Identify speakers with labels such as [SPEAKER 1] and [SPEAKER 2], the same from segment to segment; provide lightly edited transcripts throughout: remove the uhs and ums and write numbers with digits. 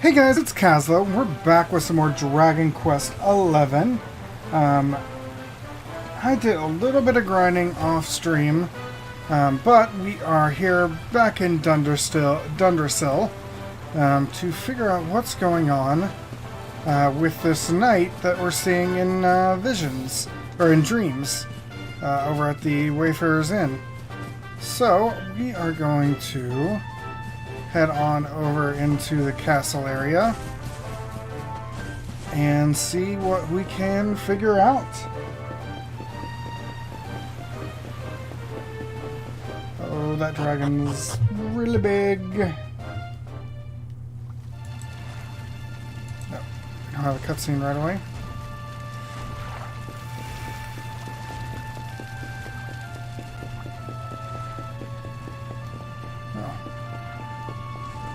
[SPEAKER 1] Hey guys, it's Kazlo. We're back with some more Dragon Quest XI. I did a little bit of grinding off stream, but we are here back in Dundersill to figure out what's going on with this knight that we're seeing in visions, or in dreams, over at the Wayfarer's Inn. So, we are going to head on over into the castle area and see what we can figure out. Oh, that dragon's really big. No, we don't have a cutscene right away.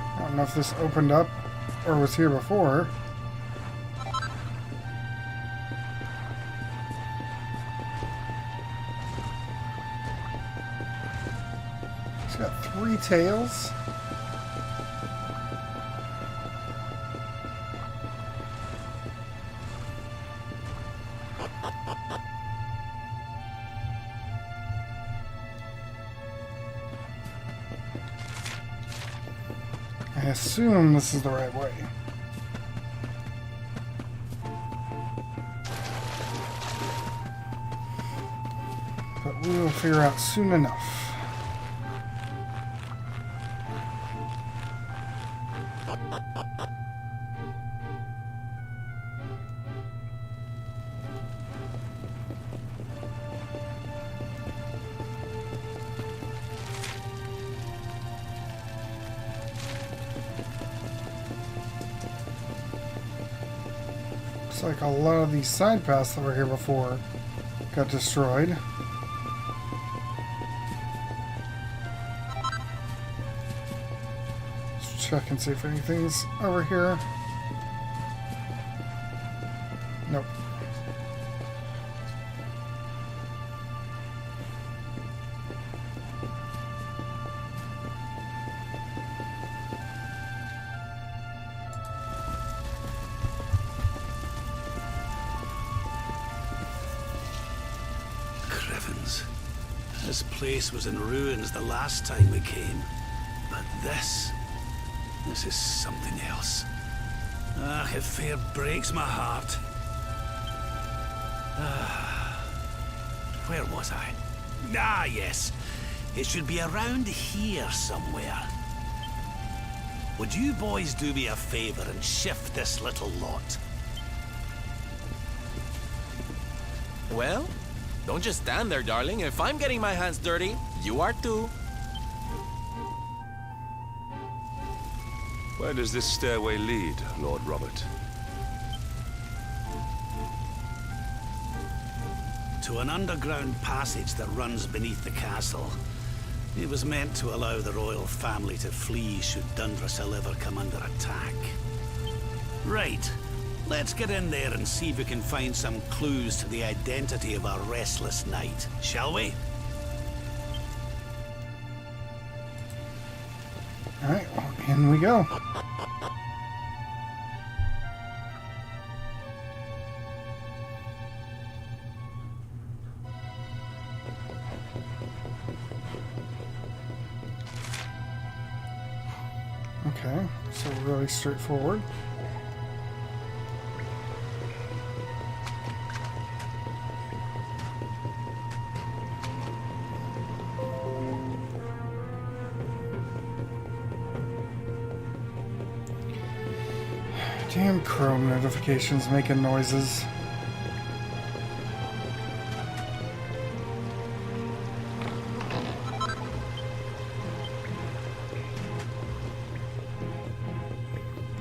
[SPEAKER 1] I don't know if this opened up or was here before. It's got 3 tails. I assume this is the right way. But we will figure out soon enough. Looks like a lot of these side paths that were here before got destroyed. Let's check and see if anything's over here. Nope.
[SPEAKER 2] This place was in ruins the last time we came. But this is something else. Ah, it fair breaks my heart. Where was I? Ah, yes. It should be around here somewhere. Would you boys do me a favor and shift this little lot?
[SPEAKER 3] Well? Don't just stand there, darling. If I'm getting my hands dirty, you are too.
[SPEAKER 4] Where does this stairway lead, Lord Robert?
[SPEAKER 2] To an underground passage that runs beneath the castle. It was meant to allow the royal family to flee should Dundersill ever come under attack. Right. Let's get in there and see if we can find some clues to the identity of our restless knight, shall we?
[SPEAKER 1] Alright, well, in we go. Okay, so really straightforward. Damn Chrome notifications making noises.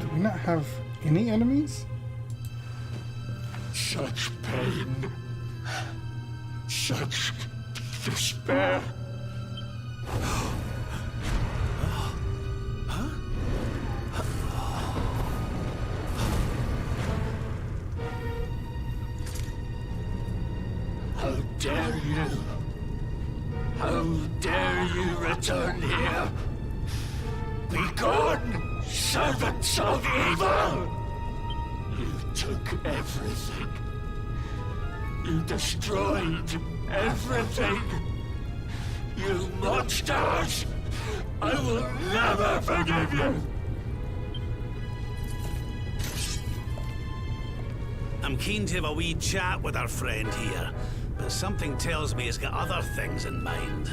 [SPEAKER 1] Do we not have any enemies?
[SPEAKER 5] Such pain. Such despair. How dare you? How dare you return here? Be gone, servants! prince of evil! You took everything. You destroyed everything. You monsters! I will never forgive you!
[SPEAKER 2] I'm keen to have a wee chat with our friend here, but something tells me he's got other things in mind.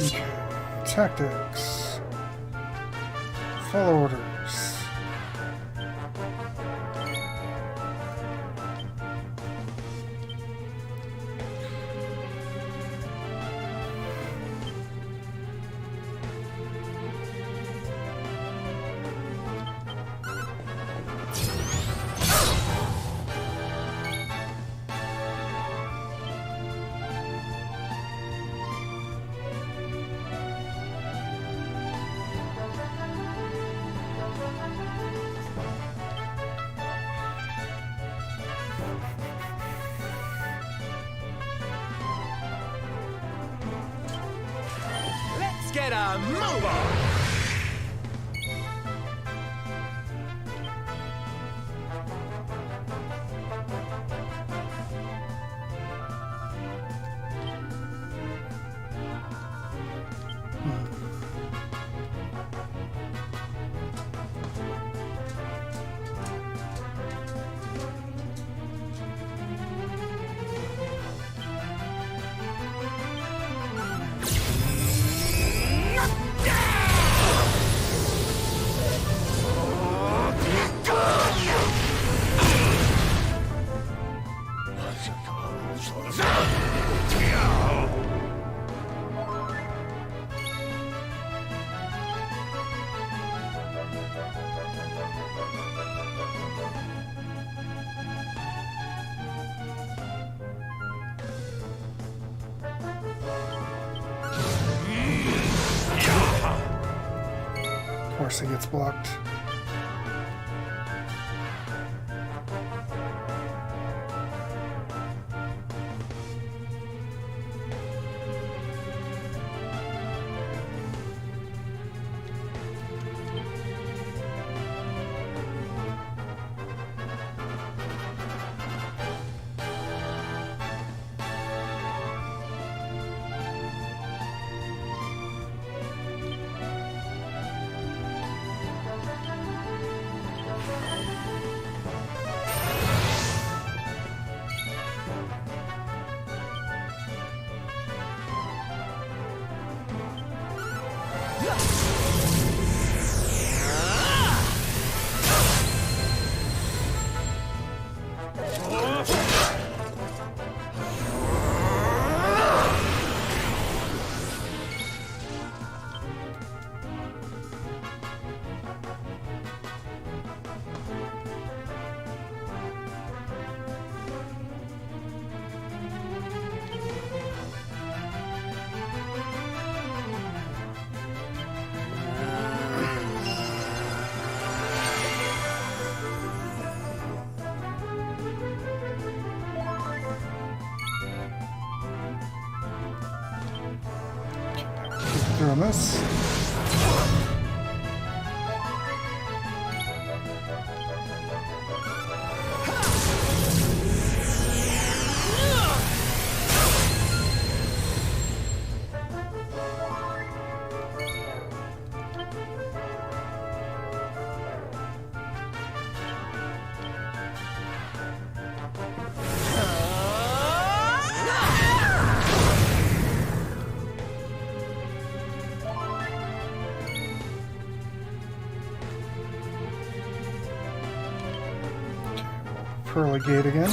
[SPEAKER 1] Okay. Tactics. Follow orders.
[SPEAKER 3] Let's get a move on! Of course it gets blocked. On this. Pearly Gate again.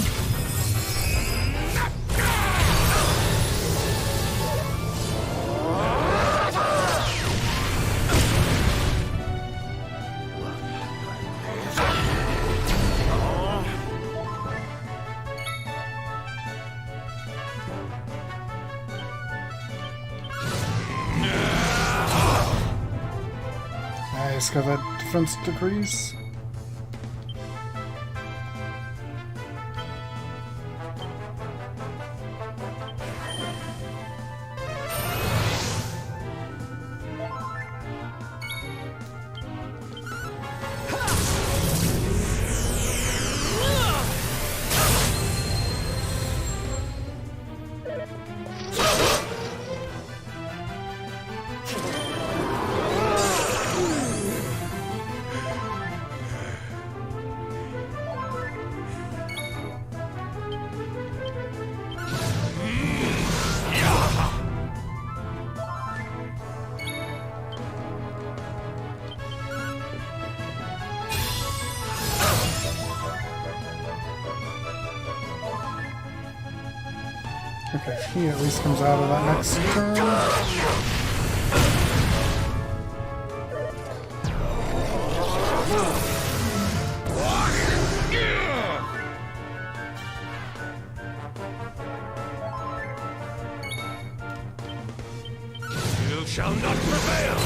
[SPEAKER 3] Nice, got that defense decrease.
[SPEAKER 1] Okay, he at least comes out of that next turn.
[SPEAKER 5] You shall not prevail!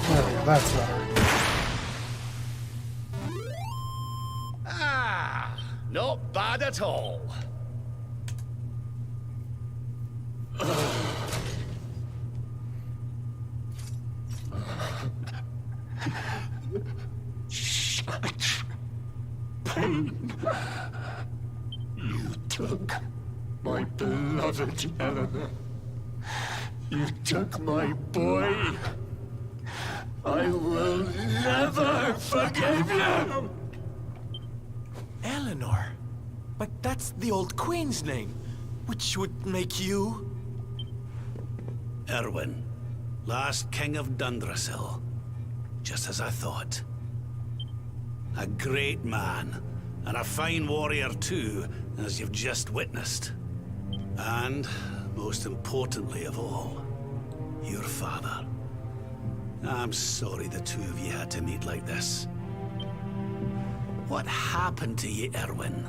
[SPEAKER 1] There we go, that's better.
[SPEAKER 6] Ah, not bad at all.
[SPEAKER 5] Such pain. You took my beloved Eleanor. You took my boy. I will never forgive you!
[SPEAKER 3] Eleanor? But that's the old queen's name, which would make you...
[SPEAKER 2] Erwin, last king of Dundrasil. Just as I thought. A great man, and a fine warrior too, as you've just witnessed. And, most importantly of all, your father. I'm sorry the two of you had to meet like this. What happened to you, Erwin?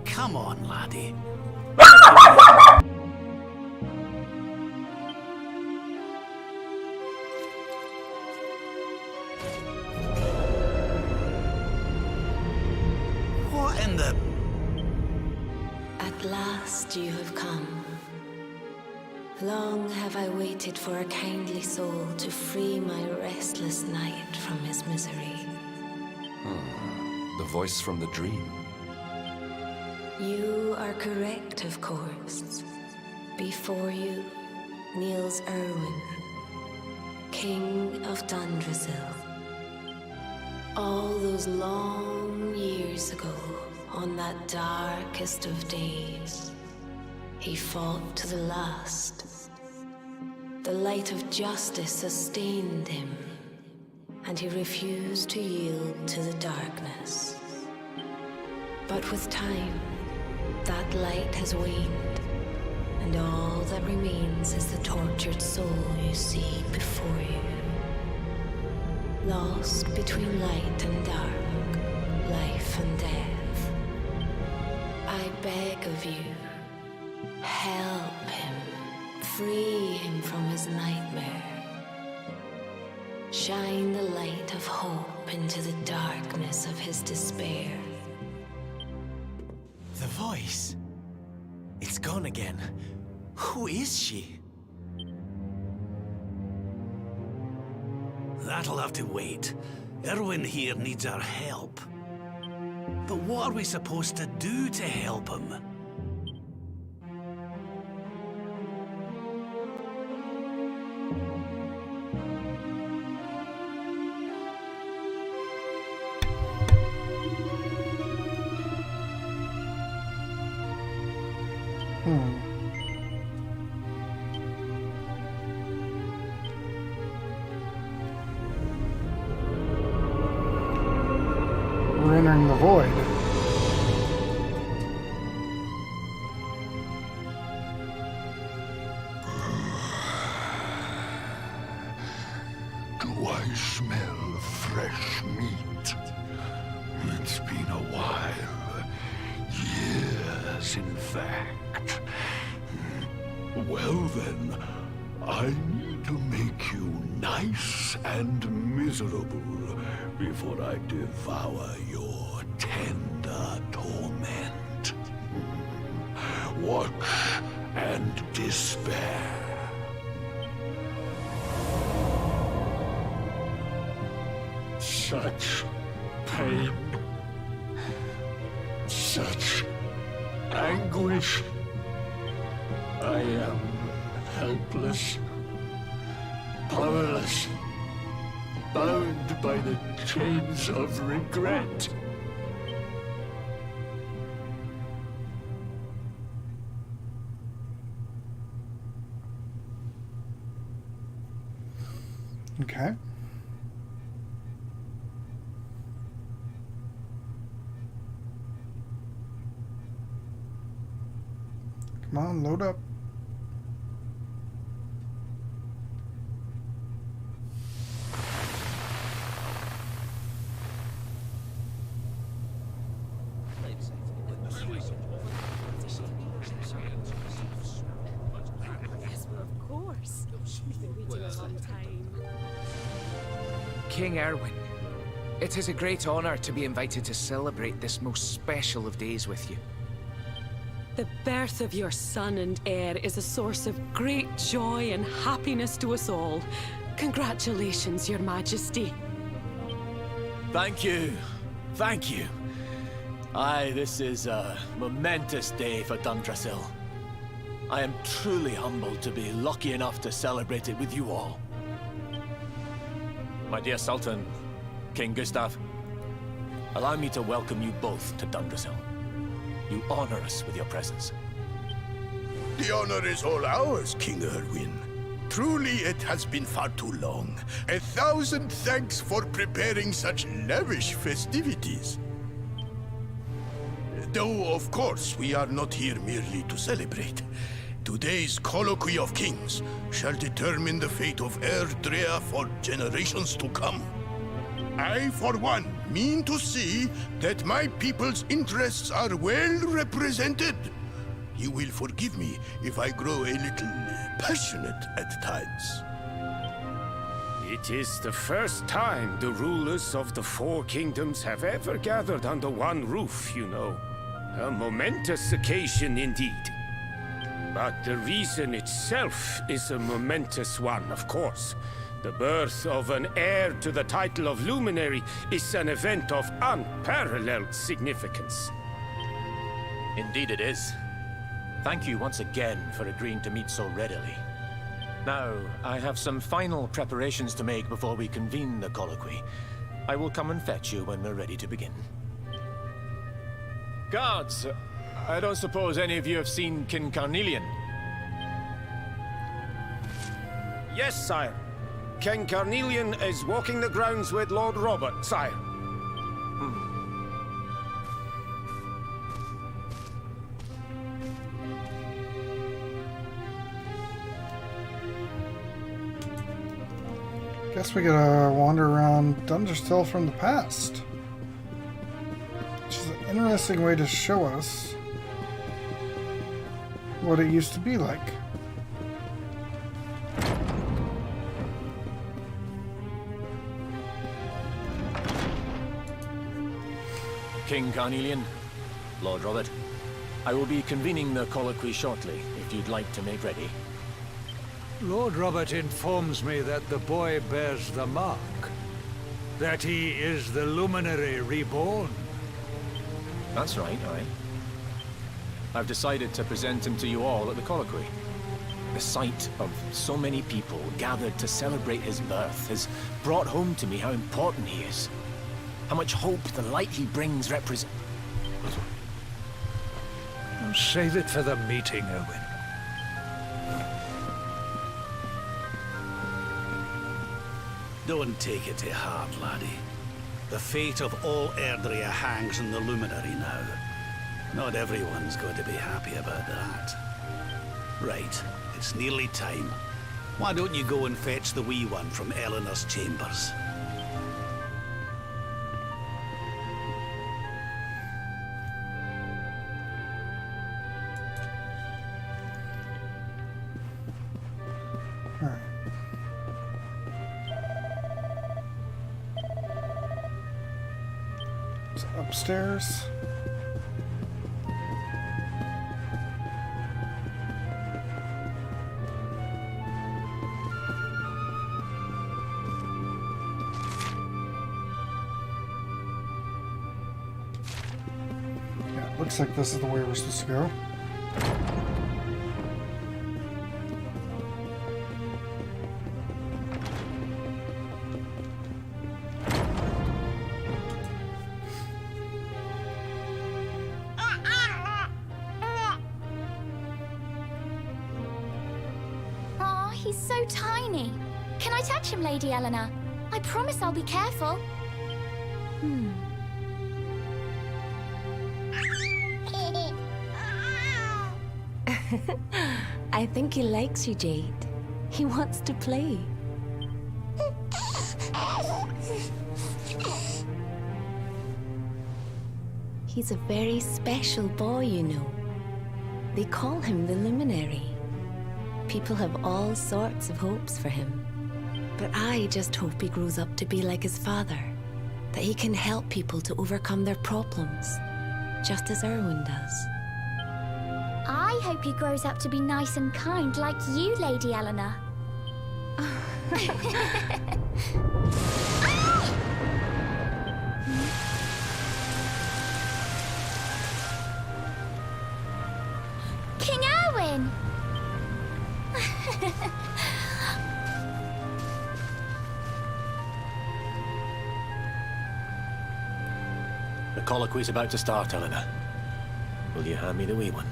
[SPEAKER 2] Come on, laddie. What in the...
[SPEAKER 7] At last you have come. Long have I waited for a kindly soul to free my restless knight from his misery.
[SPEAKER 4] The voice from the dream.
[SPEAKER 7] You are correct, of course. Before you kneels Erwin, King of Dundrasil. All those long years ago, on that darkest of days, he fought to the last. The light of justice sustained him, and he refused to yield to the darkness. But with time, that light has waned, and all that remains is the tortured soul you see before you. Lost between light and dark, life and death. I beg of you, help him. Free him from his nightmare. Shine the light of hope into the darkness of his despair.
[SPEAKER 3] The voice. It's gone again. Who is she?
[SPEAKER 2] That'll have to wait. Erwin here needs our help. But what are we supposed to do to help him?
[SPEAKER 1] We're entering the void.
[SPEAKER 5] Do I smell fresh meat? It's been a while. Years, in fact. Well then, I need to make you nice and miserable before I devour your tender torment. Watch and despair. Such pain. Such anguish. I am helpless, powerless. bound by the chains of regret.
[SPEAKER 1] Okay. Come on, load up.
[SPEAKER 8] Yes, well, of course. We've been waiting a long time.
[SPEAKER 9] King Erwin, it is a great honor to be invited to celebrate this most special of days with you.
[SPEAKER 8] The birth of your son and heir is a source of great joy and happiness to us all. Congratulations, Your Majesty.
[SPEAKER 3] Thank you. Thank you. Aye, this is a momentous day for Dundrasil. I am truly humbled to be lucky enough to celebrate it with you all. My dear Sultan, King Gustav, allow me to welcome you both to Dundrasil. You honor us with your presence.
[SPEAKER 6] The honor is all ours, King Erwin. Truly, it has been far too long. 1,000 thanks for preparing such lavish festivities. Though, of course, we are not here merely to celebrate. Today's Colloquy of Kings shall determine the fate of Erdrea for generations to come. I, for one, mean to see that my people's interests are well represented. You will forgive me if I grow a little passionate at times.
[SPEAKER 10] It is the first time the rulers of the Four Kingdoms have ever gathered under one roof, you know. A momentous occasion indeed. But the reason itself is a momentous one, of course. The birth of an heir to the title of Luminary is an event of unparalleled significance.
[SPEAKER 3] Indeed it is. Thank you once again for agreeing to meet so readily. Now, I have some final preparations to make before we convene the colloquy. I will come and fetch you when we're ready to begin. Guards, I don't suppose any of you have seen King Carnelian?
[SPEAKER 10] Yes, sire. King Carnelian is walking the grounds with Lord Robert, sire.
[SPEAKER 1] Guess we gotta wander around Dunderstill from the past. Which is an interesting way to show us what it used to be like.
[SPEAKER 3] King Carnelian, Lord Robert, I will be convening the colloquy shortly, if you'd like to make ready.
[SPEAKER 5] Lord Robert informs me that the boy bears the mark. That he is the Luminary reborn.
[SPEAKER 3] That's right, aye. I've decided to present him to you all at the colloquy. The sight of so many people gathered to celebrate his birth has brought home to me how important he is. How much hope the light he brings represents.
[SPEAKER 5] Save it for the meeting, Erwin.
[SPEAKER 2] Don't take it to heart, laddie. The fate of all Erdrea hangs in the Luminary now. Not everyone's going to be happy about that. Right, it's nearly time. Why don't you go and fetch the wee one from Eleanor's chambers?
[SPEAKER 1] Alright. It's upstairs. Yeah, looks like this is the way we're supposed to go.
[SPEAKER 11] so tiny. Can I touch him, Lady Eleanor? I promise I'll be careful.
[SPEAKER 7] I think he likes you, Jade. He wants to play. He's a very special boy, you know. They call him the Luminary. People have all sorts of hopes for him. But I just hope he grows up to be like his father. That he can help people to overcome their problems, just as Erwin does.
[SPEAKER 11] I hope he grows up to be nice and kind like you, Lady Eleanor. King Erwin!
[SPEAKER 3] The colloquy's about to start, Eleanor. Will you hand me the wee one?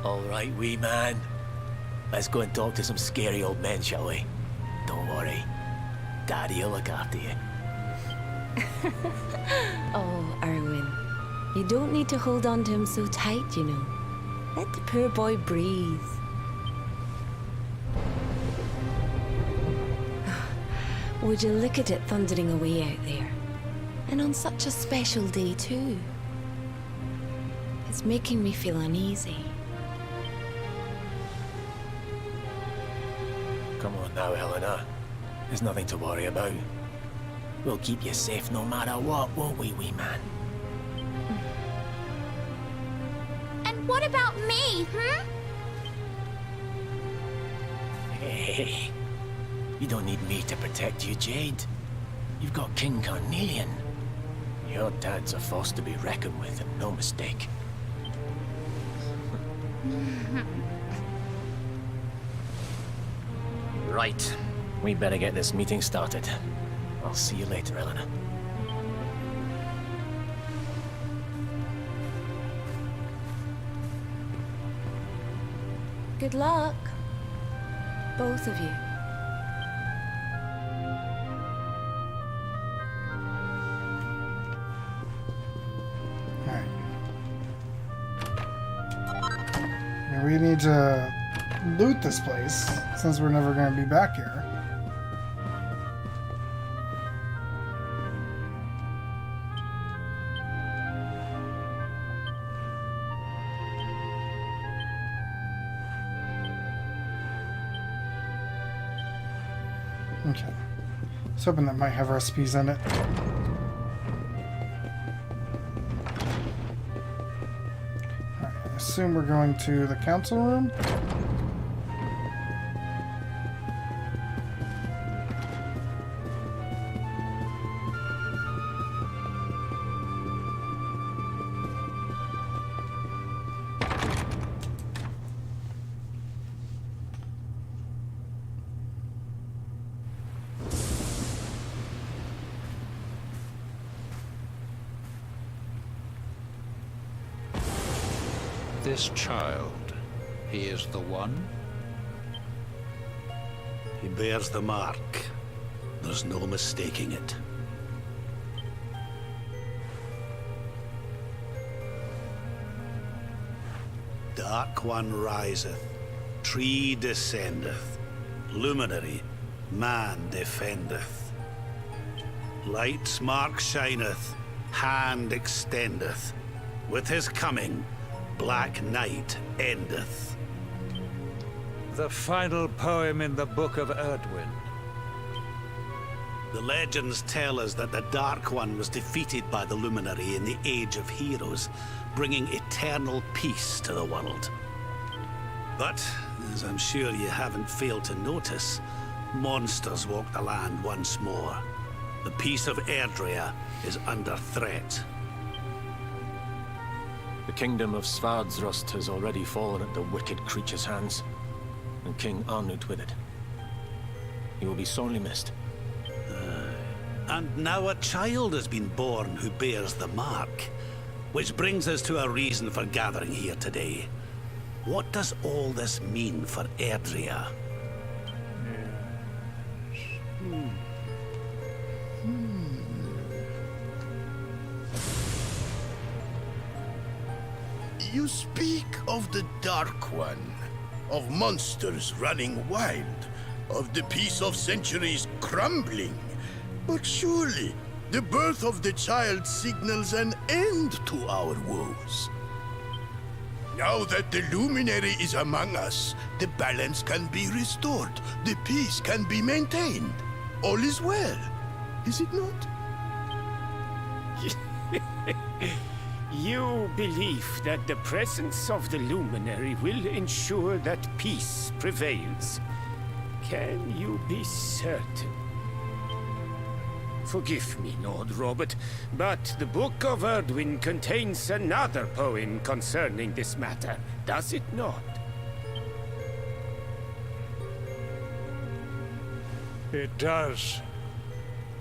[SPEAKER 3] All right, wee man. Let's go and talk to some scary old men, shall we? Don't worry. Daddy'll look after you.
[SPEAKER 7] Oh, Erwin. You don't need to hold on to him so tight, you know. Let the poor boy breathe. Would you look at it thundering away out there? And on such a special day, too. It's making me feel uneasy.
[SPEAKER 3] Come on now, Eleanor. There's nothing to worry about. We'll keep you safe no matter what, won't we, wee man?
[SPEAKER 11] And what about me,
[SPEAKER 3] Hey, you don't need me to protect you, Jade. You've got King Carnelian. Your dad's a force to be reckoned with, and no mistake. Right. We better get this meeting started. I'll see you later, Eleanor.
[SPEAKER 7] Good luck. Both of you.
[SPEAKER 1] Alright. Yeah, we need to loot this place, since we're never going to be back here. Okay. I was hoping that might have recipes in it. Alright, I assume we're going to the council room.
[SPEAKER 5] This child, he is the one?
[SPEAKER 2] He bears the mark. There's no mistaking it. Dark One riseth, tree descendeth, luminary, man defendeth. Light's mark shineth, hand extendeth. With his coming, black night endeth.
[SPEAKER 5] The final poem in the Book of Erdwin.
[SPEAKER 2] The legends tell us that the Dark One was defeated by the Luminary in the Age of Heroes, bringing eternal peace to the world. But, as I'm sure you haven't failed to notice, monsters walk the land once more. The peace of Erdrea is under threat.
[SPEAKER 3] The kingdom of Svardsrust has already fallen at the wicked creature's hands, and King Arnut with it. He will be sorely missed.
[SPEAKER 2] And now a child has been born who bears the mark. Which brings us to our reason for gathering here today. What does all this mean for Erdrea?
[SPEAKER 6] You speak of the Dark One, of monsters running wild, of the peace of centuries crumbling. But surely, the birth of the child signals an end to our woes. Now that the luminary is among us, the balance can be restored, the peace can be maintained. All is well, is it not?
[SPEAKER 10] You believe that the presence of the luminary will ensure that peace prevails. Can you be certain? Forgive me, Lord Robert, but the Book of Erdwin contains another poem concerning this matter, does it not?
[SPEAKER 5] It does.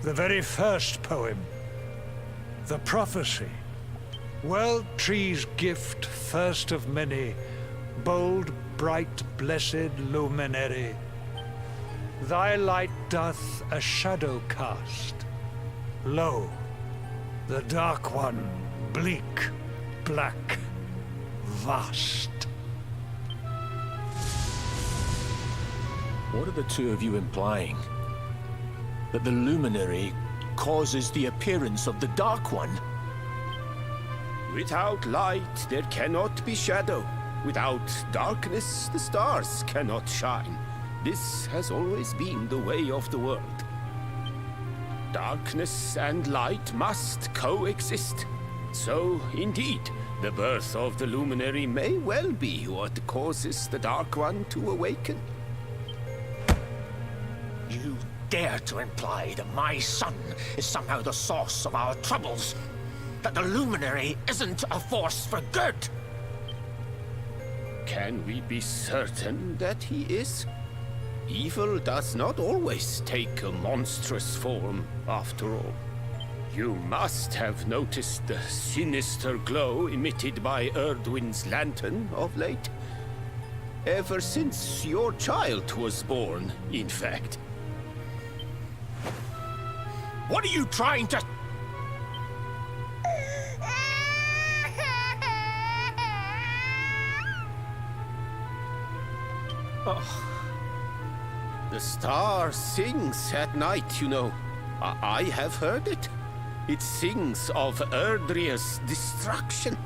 [SPEAKER 5] The very first poem. The prophecy. World tree's gift, first of many, bold, bright, blessed luminary. Thy light doth a shadow cast. Lo, the Dark One, bleak, black, vast.
[SPEAKER 3] What are the two of you implying? That the luminary causes the appearance of the Dark One?
[SPEAKER 10] Without light, there cannot be shadow. Without darkness, the stars cannot shine. This has always been the way of the world. Darkness and light must coexist. So, indeed, the birth of the luminary may well be what causes the Dark One to awaken.
[SPEAKER 3] You dare to imply that my son is somehow the source of our troubles? That the luminary isn't a force for good?
[SPEAKER 10] Can we be certain that he is? Evil does not always take a monstrous form, after all. You must have noticed the sinister glow emitted by Erdwin's lantern of late. Ever since your child was born, in fact.
[SPEAKER 3] What are you trying to...
[SPEAKER 10] Oh. The star sings at night, you know. I have heard it. It sings of Erdrea's destruction.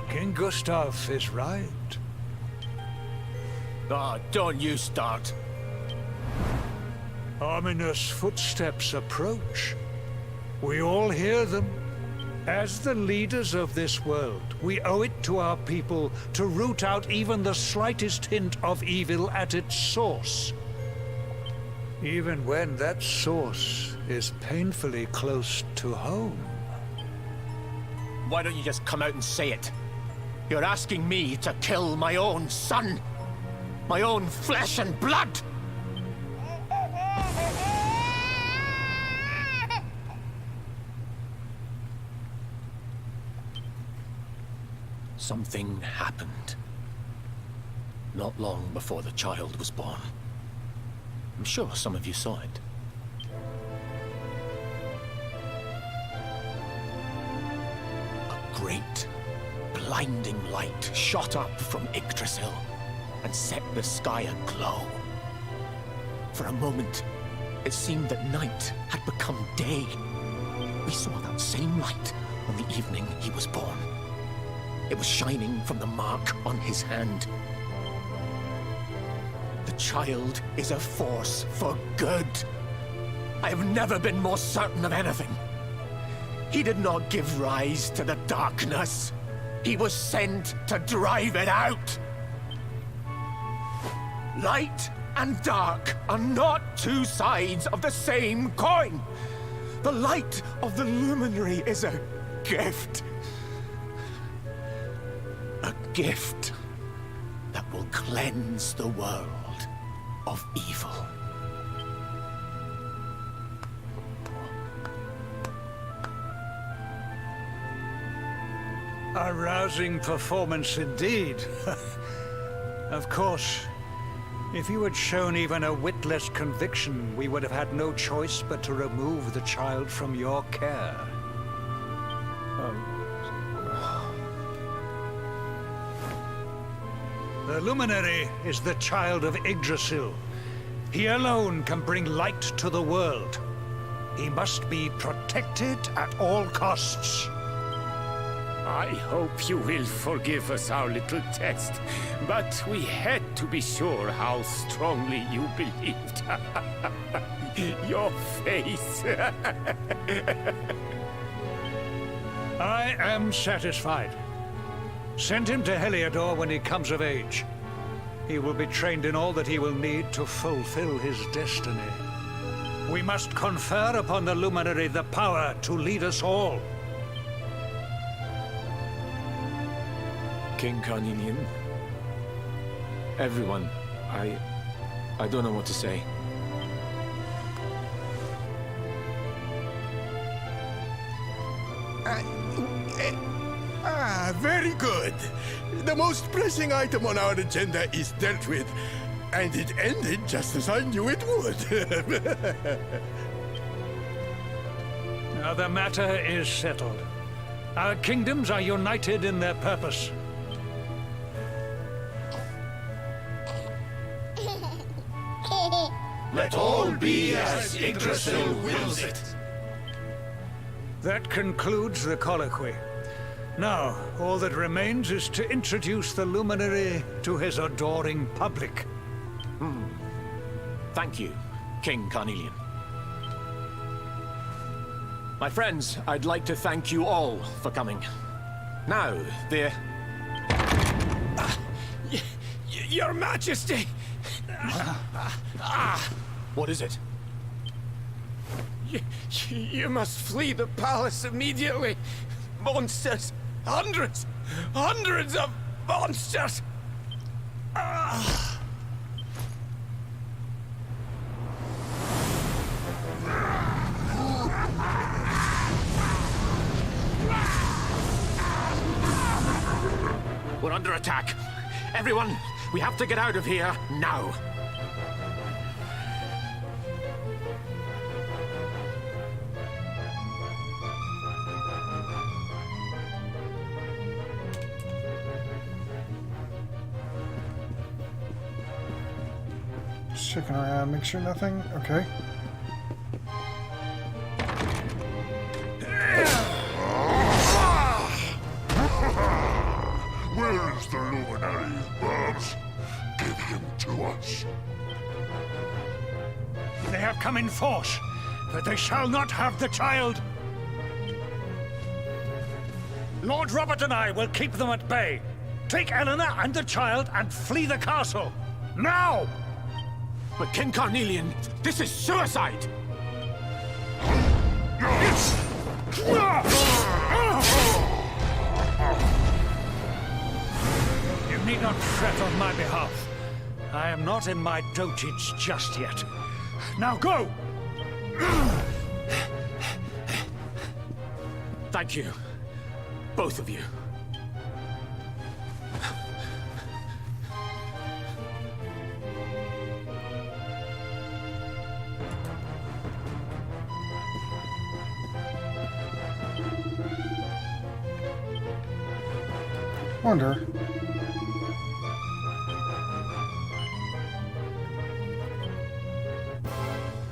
[SPEAKER 5] King Gustav is right.
[SPEAKER 3] Ah, don't you start.
[SPEAKER 5] Ominous footsteps approach. We all hear them. As the leaders of this world, we owe it to our people to root out even the slightest hint of evil at its source. Even when that source is painfully close to home.
[SPEAKER 3] Why don't you just come out and say it? You're asking me to kill my own son. My own flesh and blood. Something happened. Not long before the child was born. I'm sure some of you saw it. A great, blinding light shot up from Yggdrasil and set the sky aglow. For a moment, it seemed that night had become day. We saw that same light on the evening he was born. It was shining from the mark on his hand. The child is a force for good. I have never been more certain of anything. He did not give rise to the darkness. He was sent to drive it out. Light and dark are not two sides of the same coin. The light of the luminary is a gift. A gift that will cleanse the world of evil.
[SPEAKER 5] A rousing performance indeed. Of course, if you had shown even a whit less conviction, we would have had no choice but to remove the child from your care. The Luminary is the child of Yggdrasil. He alone can bring light to the world. He must be protected at all costs.
[SPEAKER 10] I hope you will forgive us our little test, but we had to be sure how strongly you believed. Your face.
[SPEAKER 5] I am satisfied. Send him to Heliodor when he comes of age. He will be trained in all that he will need to fulfill his destiny. We must confer upon the Luminary the power to lead us all.
[SPEAKER 3] King Carnelian. Everyone. I don't know what to say.
[SPEAKER 6] Very good. The most pressing item on our agenda is dealt with, and it ended just as I knew it would.
[SPEAKER 5] Now the matter is settled. Our kingdoms are united in their purpose.
[SPEAKER 6] Let all be as Yggdrasil wills it.
[SPEAKER 5] That concludes the colloquy. Now, all that remains is to introduce the Luminary to his adoring public.
[SPEAKER 3] Thank you, King Carnelian. My friends, I'd like to thank you all for coming. Now,
[SPEAKER 10] Your Majesty!
[SPEAKER 3] What is it?
[SPEAKER 10] You must flee the palace immediately. Monsters! Hundreds! Hundreds of monsters!
[SPEAKER 3] We're under attack. Everyone, we have to get out of here now.
[SPEAKER 1] Just checking around, make sure nothing. Okay.
[SPEAKER 6] Where is the Luminary, Babs? Give him to us.
[SPEAKER 5] They have come in force, but they shall not have the child. Lord Robert and I will keep them at bay. Take Eleanor and the child and flee the castle. Now!
[SPEAKER 3] But King Carnelian, this is suicide!
[SPEAKER 5] You need not fret on my behalf. I am not in my dotage just yet. Now go!
[SPEAKER 3] Thank you. Both of you.
[SPEAKER 1] Wonder.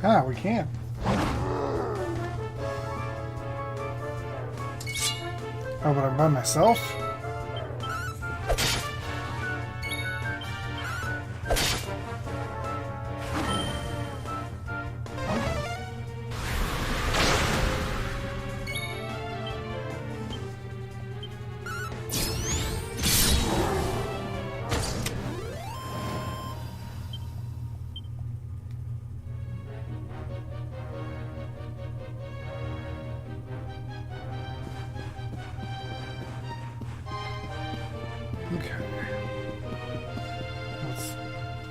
[SPEAKER 1] Ah, we can't. Oh, but I'm by myself?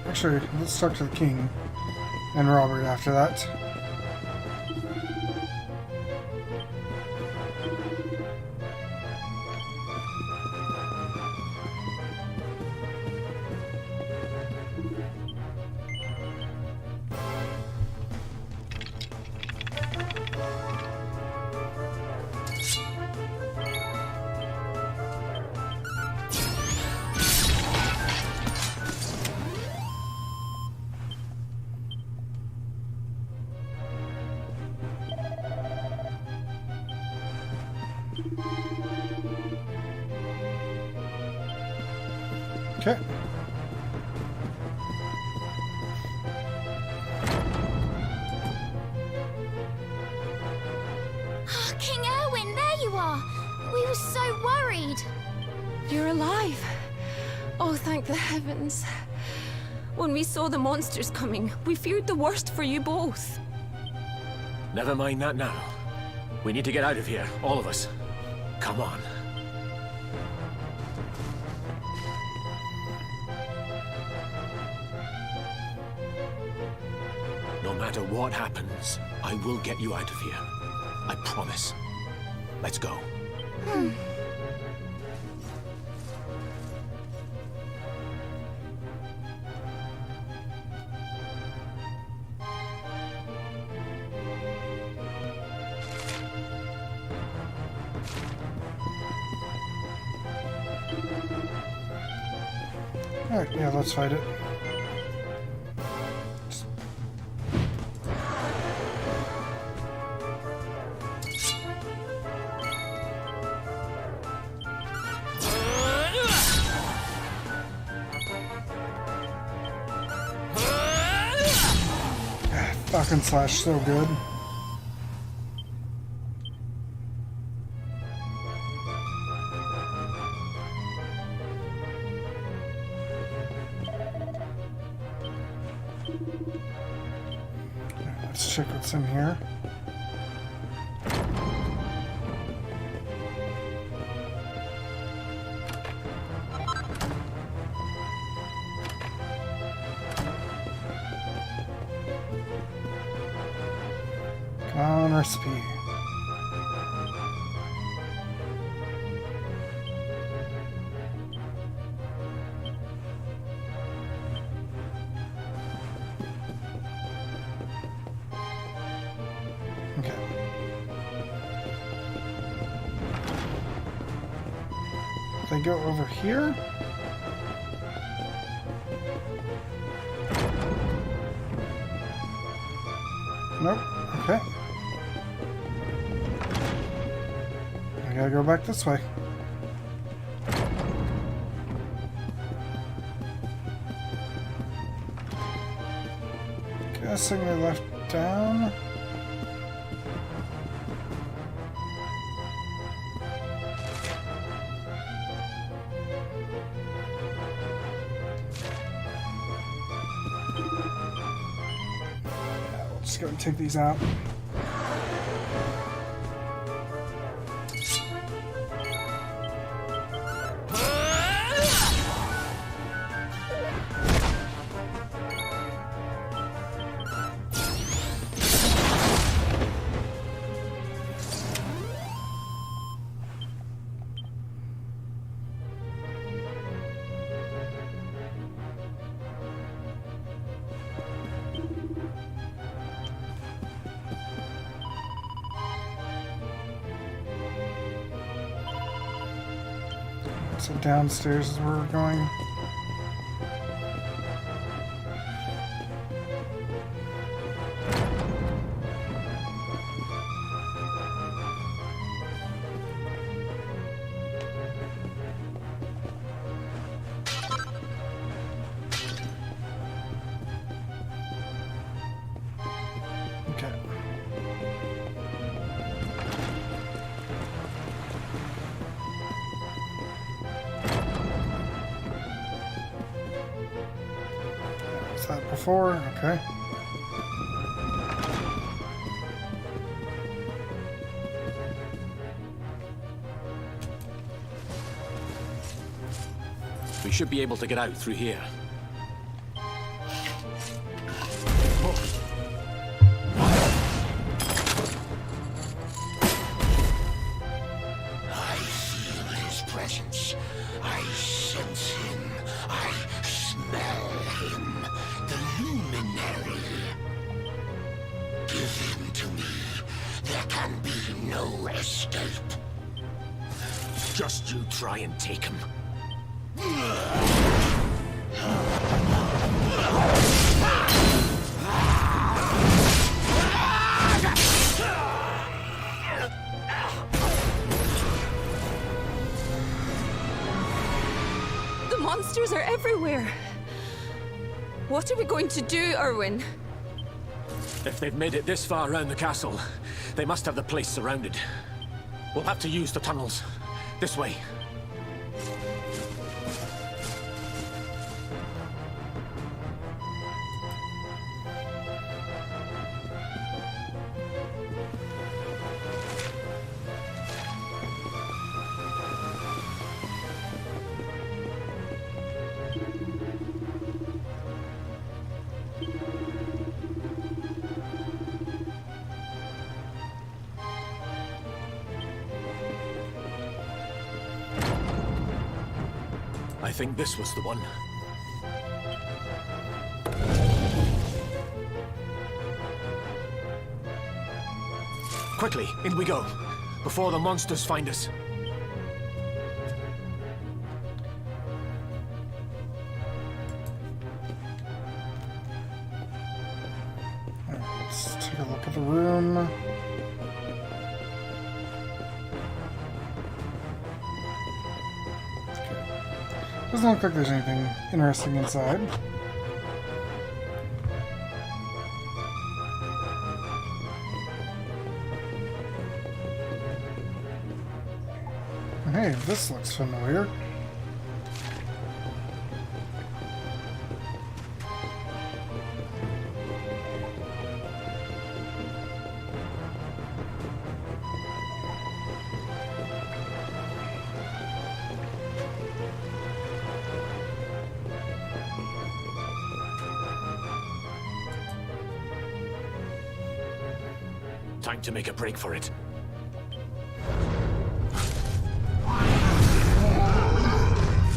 [SPEAKER 1] Actually, let's talk to the king and Robert after that. Okay.
[SPEAKER 11] King Erwin, there you are! We were so worried!
[SPEAKER 12] You're alive. Oh, thank the heavens. When we saw the monsters coming, we feared the worst for you both.
[SPEAKER 3] Never mind that now. We need to get out of here, all of us. Come on. No matter what happens, I will get you out of here. I promise. Let's go.
[SPEAKER 1] Alright, yeah, let's fight it. Fucking slash so good. Let's check what's in here. On recipe. Okay. They go over here. Nope. Okay. I gotta go back this way. Guessing they left down. Yeah, we'll just go and take these out. So downstairs is where we're going. Okay. Was that before? Okay.
[SPEAKER 3] We should be able to get out through here.
[SPEAKER 6] I feel his presence. I sense him. I smell him. The luminary. Give him to me. There can be no escape.
[SPEAKER 3] Just you try and take him.
[SPEAKER 12] The monsters are everywhere. What are we going to do, Erwin?
[SPEAKER 3] If they've made it this far around the castle, they must have the place surrounded. We'll have to use the tunnels. This way. I think this was the one. Quickly, in we go, before the monsters find us.
[SPEAKER 1] Let's take a look at the room. Doesn't look like there's anything interesting inside. Hey, this looks familiar.
[SPEAKER 3] Time to make a break for it.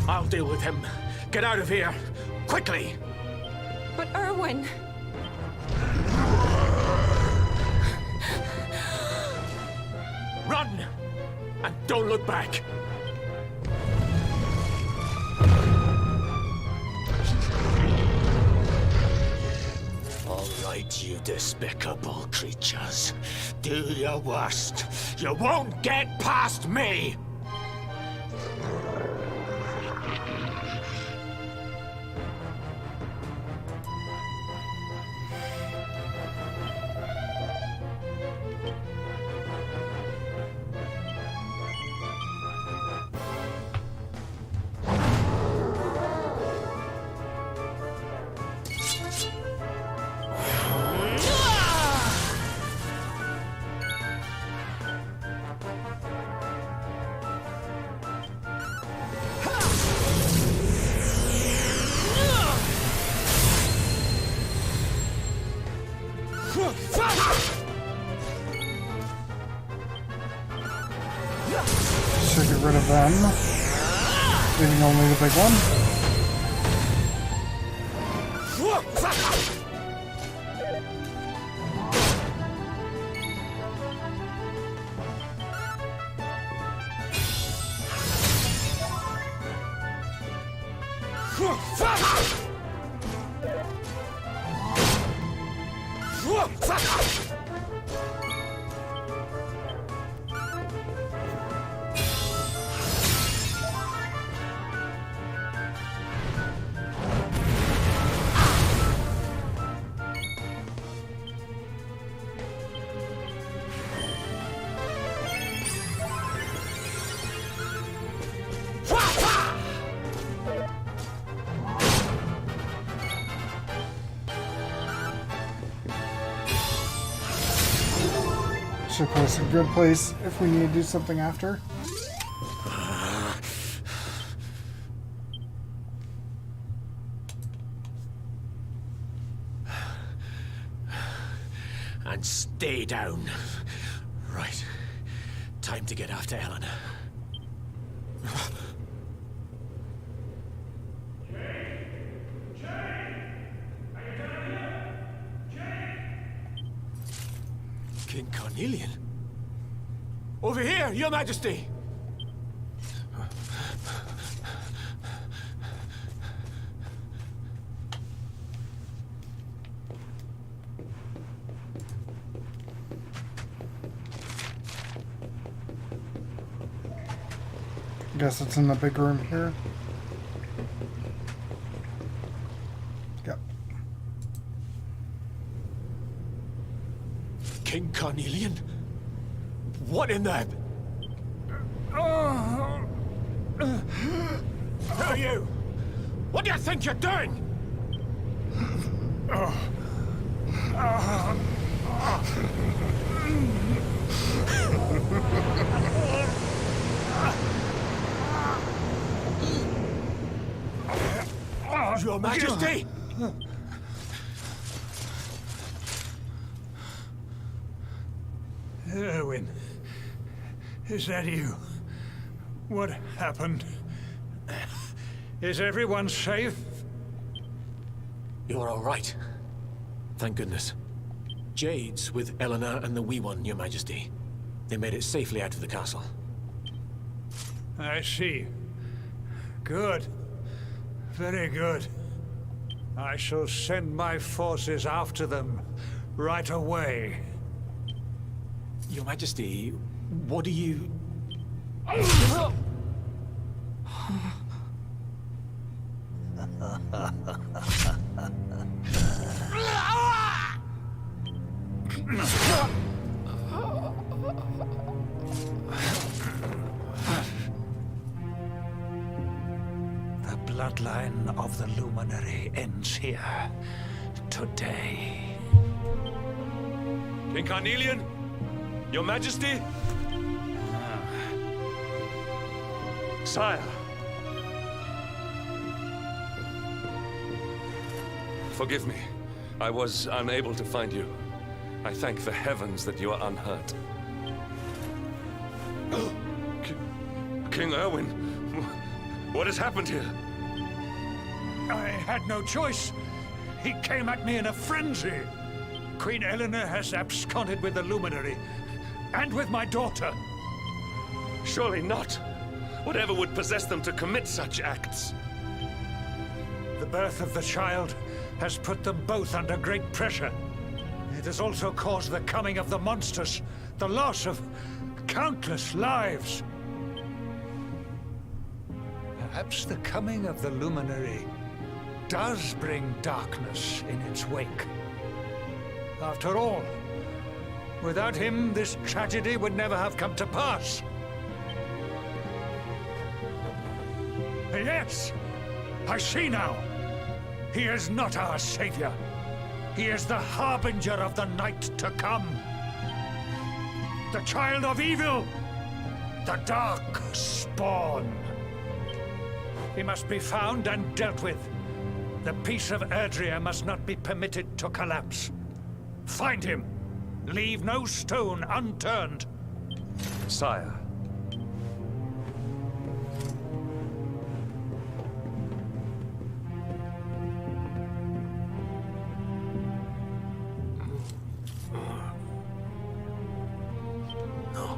[SPEAKER 3] I'll deal with him. Get out of here! Quickly!
[SPEAKER 12] But Erwin...
[SPEAKER 3] Run! And don't look back! All right, you despicable creatures. Do your worst. You won't get past me!
[SPEAKER 1] Should get rid of them, leaving only the big one. Should put us in a good place if we need to do something after.
[SPEAKER 3] And stay down. Right. Time to get after Ellen. King Carnelian? Over here, Your Majesty!
[SPEAKER 1] Guess it's in the big room here.
[SPEAKER 3] King Carnelian? What in the... Who are you? What do you think you're doing? Your Majesty!
[SPEAKER 5] Erwin, is that you? What happened? Is everyone safe?
[SPEAKER 3] You're all right. Thank goodness. Jade's with Eleanor and the Wee One, Your Majesty. They made it safely out of the castle.
[SPEAKER 5] I see. Good. Very good. I shall send my forces after them right away.
[SPEAKER 3] Your Majesty, what do you...
[SPEAKER 5] The bloodline of the Luminary ends here. Today.
[SPEAKER 4] King Carnelian? Your Majesty? Sire. Forgive me. I was unable to find you. I thank the heavens that you are unhurt. King Erwin, what has happened here?
[SPEAKER 5] I had no choice. He came at me in a frenzy. Queen Eleanor has absconded with the Luminary, and with my daughter.
[SPEAKER 4] Surely not. Whatever would possess them to commit such acts?
[SPEAKER 5] The birth of the child has put them both under great pressure. It has also caused the coming of the monsters, the loss of countless lives. Perhaps the coming of the Luminary does bring darkness in its wake. After all, without him, this tragedy would never have come to pass. Yes, I see now. He is not our savior. He is the harbinger of the night to come. The child of evil. The dark spawn. He must be found and dealt with. The peace of Erdrea must not be permitted to collapse. Find him. Leave no stone unturned.
[SPEAKER 4] Sire.
[SPEAKER 3] No.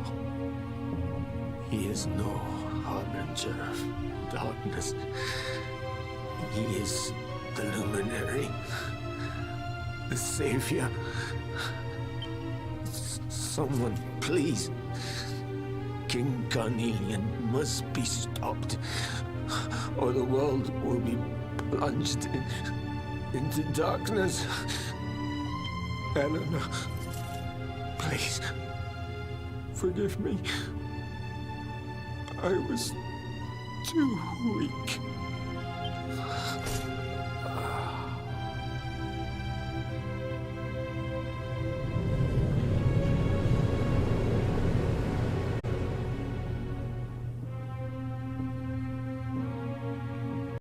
[SPEAKER 3] He is no harbinger of darkness. He is the Luminary. The Savior. Someone, please. King Carnelian must be stopped, or the world will be plunged into darkness. Eleanor, please, forgive me. I was too weak.